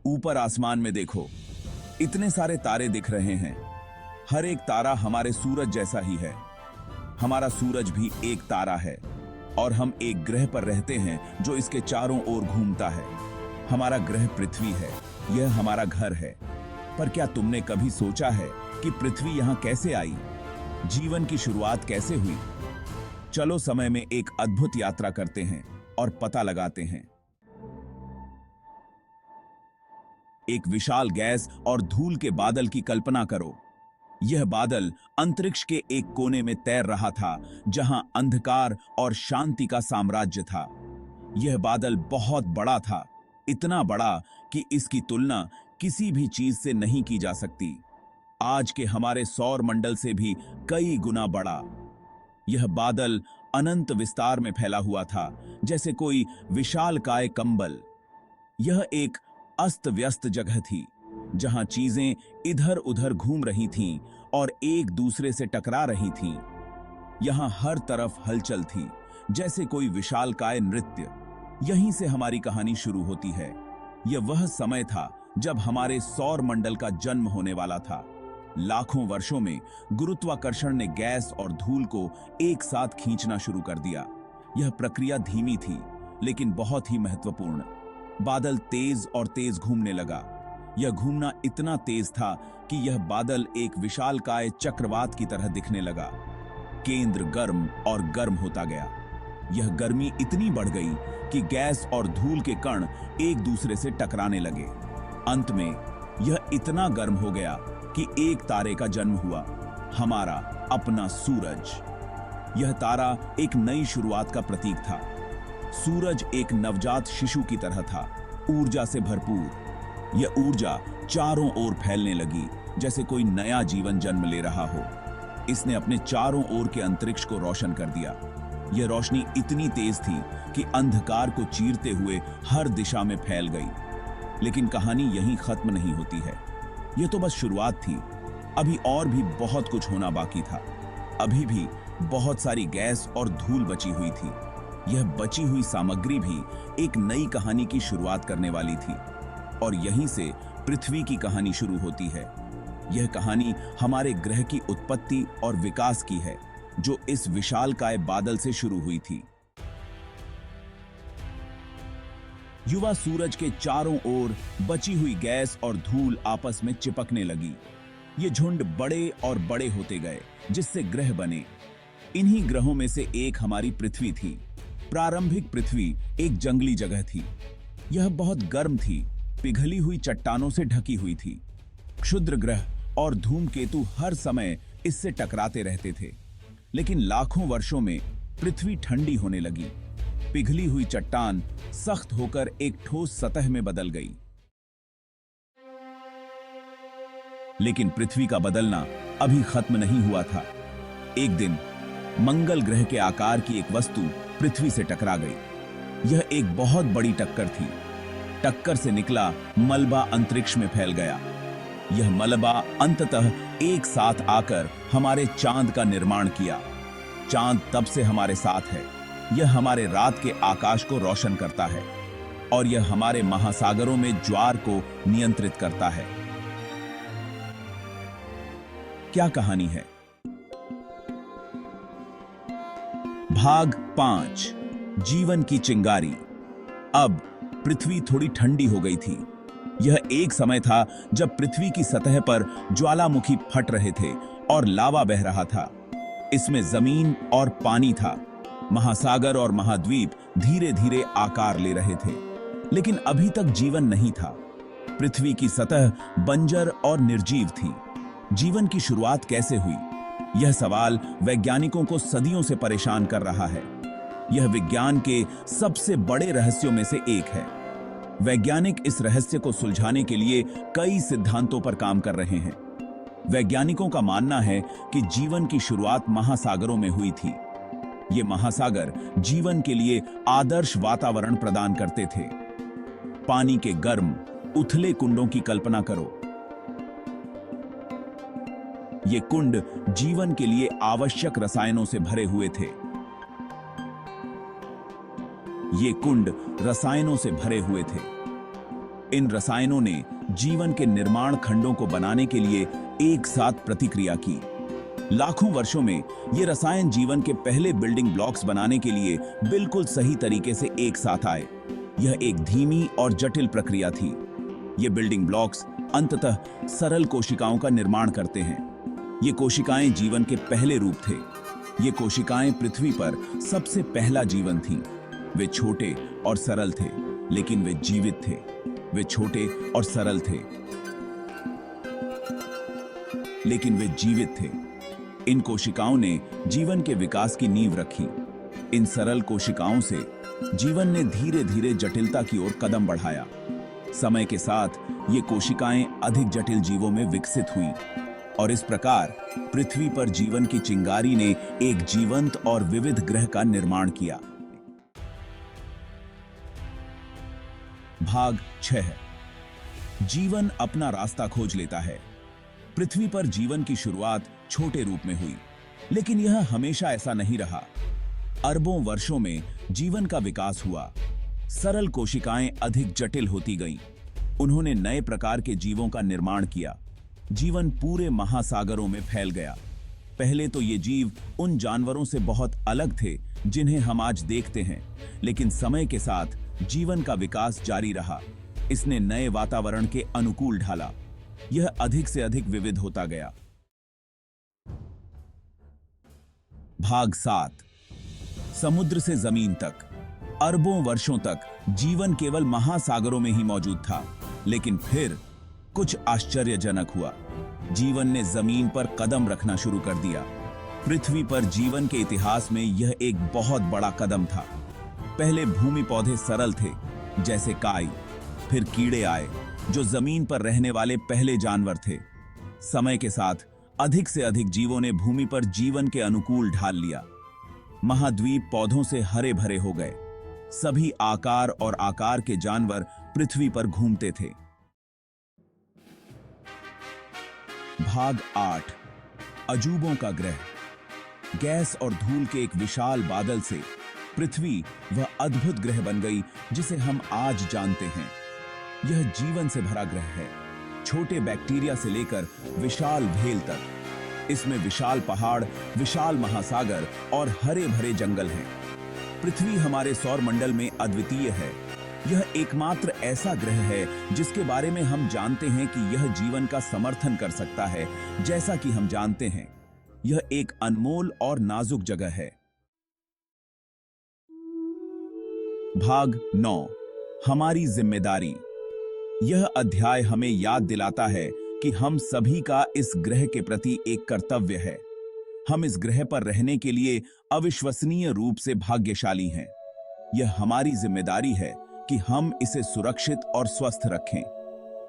ऊपर आसमान में देखो, इतने सारे तारे दिख रहे हैं। हर एक तारा हमारे सूरज जैसा ही है। हमारा सूरज भी एक तारा है और हम एक ग्रह पर रहते हैं जो इसके चारों ओर घूमता है। हमारा ग्रह पृथ्वी है, यह हमारा घर है। पर क्या तुमने कभी सोचा है कि पृथ्वी यहां कैसे आई? जीवन की शुरुआत कैसे हुई? चलो समय में एक अद्भुत यात्रा करते हैं और पता लगाते हैं। एक विशाल गैस और धूल के बादल की कल्पना करो। यह बादल अंतरिक्ष के एक कोने में तैर रहा था, जहां अंधकार और शांति का साम्राज्य था। यह बादल बहुत बड़ा था, इतना बड़ा कि इसकी तुलना किसी भी चीज से नहीं की जा सकती। आज के हमारे सौर मंडल से भी कई गुना बड़ा। यह बादल अनंत विस्तार में फैला हुआ था, जैसे कोई विशालकाय कंबल। यह एक अस्त व्यस्त जगह थी, जहां चीजें इधर उधर घूम रही थीं और एक दूसरे से टकरा रही थीं। यहां हर तरफ हलचल थी, जैसे कोई विशालकाय नृत्य। यहीं से हमारी कहानी शुरू होती है। यह वह समय था जब हमारे सौर मंडल का जन्म होने वाला था। लाखों वर्षों में गुरुत्वाकर्षण ने गैस और धूल को एक साथ खींचना शुरू कर दिया। यह प्रक्रिया धीमी थी, लेकिन बहुत ही महत्वपूर्ण। बादल तेज और तेज घूमने लगा। यह घूमना इतना तेज था कि यह बादल एक विशालकाय चक्रवात की तरह दिखने लगा। केंद्र गर्म और गर्म होता गया। यह गर्मी इतनी बढ़ गई कि गैस और धूल के कण एक दूसरे से टकराने लगे। अंत में यह इतना गर्म हो गया कि एक तारे का जन्म हुआ, हमारा अपना सूरज। यह तारा एक नई शुरुआत का प्रतीक था। सूरज एक नवजात शिशु की तरह था, ऊर्जा से भरपूर। यह ऊर्जा चारों ओर फैलने लगी, जैसे कोई नया जीवन जन्म ले रहा हो। इसने अपने चारों ओर के अंतरिक्ष को रोशन कर दिया। यह रोशनी इतनी तेज थी कि अंधकार को चीरते हुए हर दिशा में फैल गई। लेकिन कहानी यहीं खत्म नहीं होती है। यह तो बस शुरुआत थी। अभी और भी बहुत कुछ होना बाकी था। अभी भी बहुत सारी गैस और धूल बची हुई थी। यह बची हुई सामग्री भी एक नई कहानी की शुरुआत करने वाली थी। और यहीं से पृथ्वी की कहानी शुरू होती है। यह कहानी हमारे ग्रह की उत्पत्ति और विकास की है, जो इस विशालकाय बादल से शुरू हुई थी। युवा सूरज के चारों ओर बची हुई गैस और धूल आपस में चिपकने लगी। ये झुंड बड़े और बड़े होते गए, जिससे ग्रह बने। इन्हीं ग्रहों में से एक हमारी पृथ्वी थी। प्रारंभिक पृथ्वी एक जंगली जगह थी। यह बहुत गर्म थी, पिघली हुई चट्टानों से ढकी हुई थी। क्षुद्र ग्रह और धूमकेतु हर समय इससे टकराते रहते थे। लेकिन लाखों वर्षों में पृथ्वी ठंडी होने लगी। पिघली हुई चट्टान सख्त होकर एक ठोस सतह में बदल गई। लेकिन पृथ्वी का बदलना अभी खत्म नहीं हुआ था। एक दिन मंगल ग्रह के आकार की एक वस्तु पृथ्वी से टकरा गई। यह एक बहुत बड़ी टक्कर थी। टक्कर से निकला मलबा अंतरिक्ष में फैल गया। यह मलबा अंततः एक साथ आकर हमारे चांद का निर्माण किया। चांद तब से हमारे साथ है। यह हमारे रात के आकाश को रोशन करता है और यह हमारे महासागरों में ज्वार को नियंत्रित करता है। क्या कहानी है? भाग 5, जीवन की चिंगारी। अब पृथ्वी थोड़ी ठंडी हो गई थी। यह एक समय था जब पृथ्वी की सतह पर ज्वालामुखी फट रहे थे और लावा बह रहा था। इसमें जमीन और पानी था। महासागर और महाद्वीप धीरे धीरे आकार ले रहे थे। लेकिन अभी तक जीवन नहीं था। पृथ्वी की सतह बंजर और निर्जीव थी। जीवन की शुरुआत कैसे हुई? यह सवाल वैज्ञानिकों को सदियों से परेशान कर रहा है। यह विज्ञान के सबसे बड़े रहस्यों में से एक है। वैज्ञानिक इस रहस्य को सुलझाने के लिए कई सिद्धांतों पर काम कर रहे हैं। वैज्ञानिकों का मानना है कि जीवन की शुरुआत महासागरों में हुई थी। ये महासागर जीवन के लिए आदर्श वातावरण प्रदान करते थे। पानी के गर्म, उथले कुंडों की कल्पना करो। ये कुंड जीवन के लिए आवश्यक रसायनों से भरे हुए थे। ये कुंड रसायनों से भरे हुए थे। इन रसायनों ने जीवन के निर्माण खंडों को बनाने के लिए एक साथ प्रतिक्रिया की। लाखों वर्षों में ये रसायन जीवन के पहले बिल्डिंग ब्लॉक्स बनाने के लिए बिल्कुल सही तरीके से एक साथ आए। यह एक धीमी और जटिल प्रक्रिया थी। ये बिल्डिंग ब्लॉक्स अंततः सरल कोशिकाओं का निर्माण करते हैं। ये कोशिकाएं जीवन के पहले रूप थे। ये कोशिकाएं पृथ्वी पर सबसे पहला जीवन थीं। वे छोटे और सरल थे, लेकिन वे जीवित थे। वे छोटे और सरल थे, लेकिन वे जीवित थे। इन कोशिकाओं ने जीवन के विकास की नींव रखी। इन सरल कोशिकाओं से जीवन ने धीरे धीरे जटिलता की ओर कदम बढ़ाया। समय के साथ ये कोशिकाएं अधिक जटिल जीवों में विकसित हुईं और इस प्रकार पृथ्वी पर जीवन की चिंगारी ने एक जीवंत और विविध ग्रह का निर्माण किया। भाग 6। जीवन अपना रास्ता खोज लेता है। पृथ्वी पर जीवन की शुरुआत छोटे रूप में हुई, लेकिन यह हमेशा ऐसा नहीं रहा। अरबों वर्षों में जीवन का विकास हुआ। सरल कोशिकाएं अधिक जटिल होती गईं। उन्होंने नए प्रकार के जीवों का निर्माण किया। जीवन पूरे महासागरों में फैल गया। पहले तो ये जीव उन जानवरों से बहुत अलग थे जिन्हें हम आज देखते हैं, लेकिन समय के साथ जीवन का विकास जारी रहा। इसने नए वातावरण के अनुकूल ढाला। यह अधिक से अधिक विविध होता गया। भाग 7। समुद्र से जमीन तक। अरबों वर्षों तक जीवन केवल महासागरों में ही मौजूद था, लेकिन फिर कुछ आश्चर्यजनक हुआ। जीवन ने जमीन पर कदम रखना शुरू कर दिया। पृथ्वी पर जीवन के इतिहास में यह एक बहुत बड़ा कदम था। पहले भूमि पौधे सरल थे, जैसे काई। फिर कीड़े आए, जो जमीन पर रहने वाले पहले जानवर थे। समय के साथ अधिक से अधिक जीवों ने भूमि पर जीवन के अनुकूल ढाल लिया। महाद्वीप पौधों से हरे भरे हो गए। सभी आकार और आकार के जानवर पृथ्वी पर घूमते थे। भाग 8। अजूबों का ग्रह। गैस और धूल के एक विशाल बादल से पृथ्वी वह अद्भुत ग्रह बन गई जिसे हम आज जानते हैं। यह जीवन से भरा ग्रह है, छोटे बैक्टीरिया से लेकर विशाल भेल तक। इसमें विशाल पहाड़, विशाल महासागर और हरे भरे जंगल हैं। पृथ्वी हमारे सौर मंडल में अद्वितीय है। यह एकमात्र ऐसा ग्रह है जिसके बारे में हम जानते हैं कि यह जीवन का समर्थन कर सकता है। जैसा कि हम जानते हैं, यह एक अनमोल और नाजुक जगह है। भाग 9। हमारी जिम्मेदारी। यह अध्याय हमें याद दिलाता है कि हम सभी का इस ग्रह के प्रति एक कर्तव्य है। हम इस ग्रह पर रहने के लिए अविश्वसनीय रूप से भाग्यशाली हैं। यह हमारी जिम्मेदारी है कि हम इसे सुरक्षित और स्वस्थ रखें।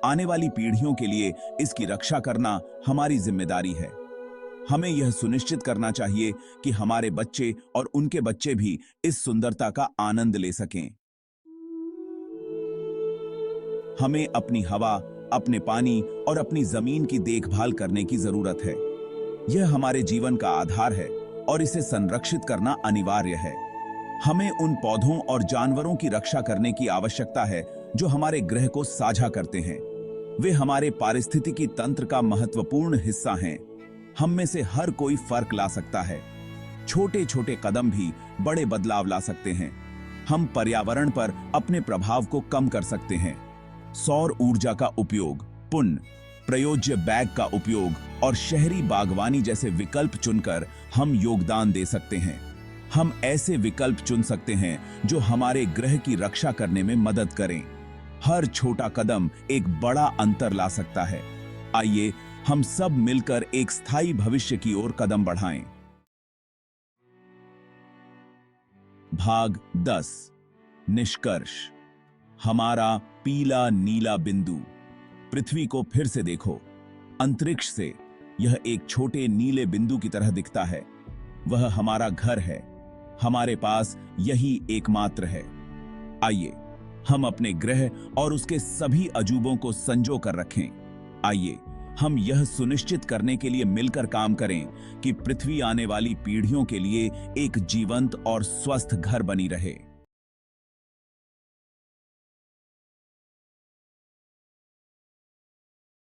आने वाली पीढ़ियों के लिए इसकी रक्षा करना हमारी जिम्मेदारी है। हमें यह सुनिश्चित करना चाहिए कि हमारे बच्चे और उनके बच्चे भी इस सुंदरता का आनंद ले सकें। हमें अपनी हवा, अपने पानी और अपनी जमीन की देखभाल करने की जरूरत है। यह हमारे जीवन का आधार है और इसे संरक्षित करना अनिवार्य है। हमें उन पौधों और जानवरों की रक्षा करने की आवश्यकता है जो हमारे ग्रह को साझा करते हैं। वे हमारे पारिस्थितिकी तंत्र का महत्वपूर्ण हिस्सा हैं। हम में से हर कोई फर्क ला सकता है। छोटे छोटे कदम भी बड़े बदलाव ला सकते हैं। हम पर्यावरण पर अपने प्रभाव को कम कर सकते हैं। सौर ऊर्जा का उपयोग, पुनः प्रयोज्य बैग का उपयोग और शहरी बागवानी जैसे विकल्प चुनकर हम योगदान दे सकते हैं। हम ऐसे विकल्प चुन सकते हैं जो हमारे ग्रह की रक्षा करने में मदद करें। हर छोटा कदम एक बड़ा अंतर ला सकता है। आइए हम सब मिलकर एक स्थायी भविष्य की ओर कदम बढ़ाएं। भाग 10। निष्कर्ष। हमारा पीला नीला बिंदु। पृथ्वी को फिर से देखो। अंतरिक्ष से यह एक छोटे नीले बिंदु की तरह दिखता है। वह हमारा घर है। हमारे पास यही एकमात्र है। आइए हम अपने ग्रह और उसके सभी अजूबों को संजो कर रखें। आइए हम यह सुनिश्चित करने के लिए मिलकर काम करें कि पृथ्वी आने वाली पीढ़ियों के लिए एक जीवंत और स्वस्थ घर बनी रहे।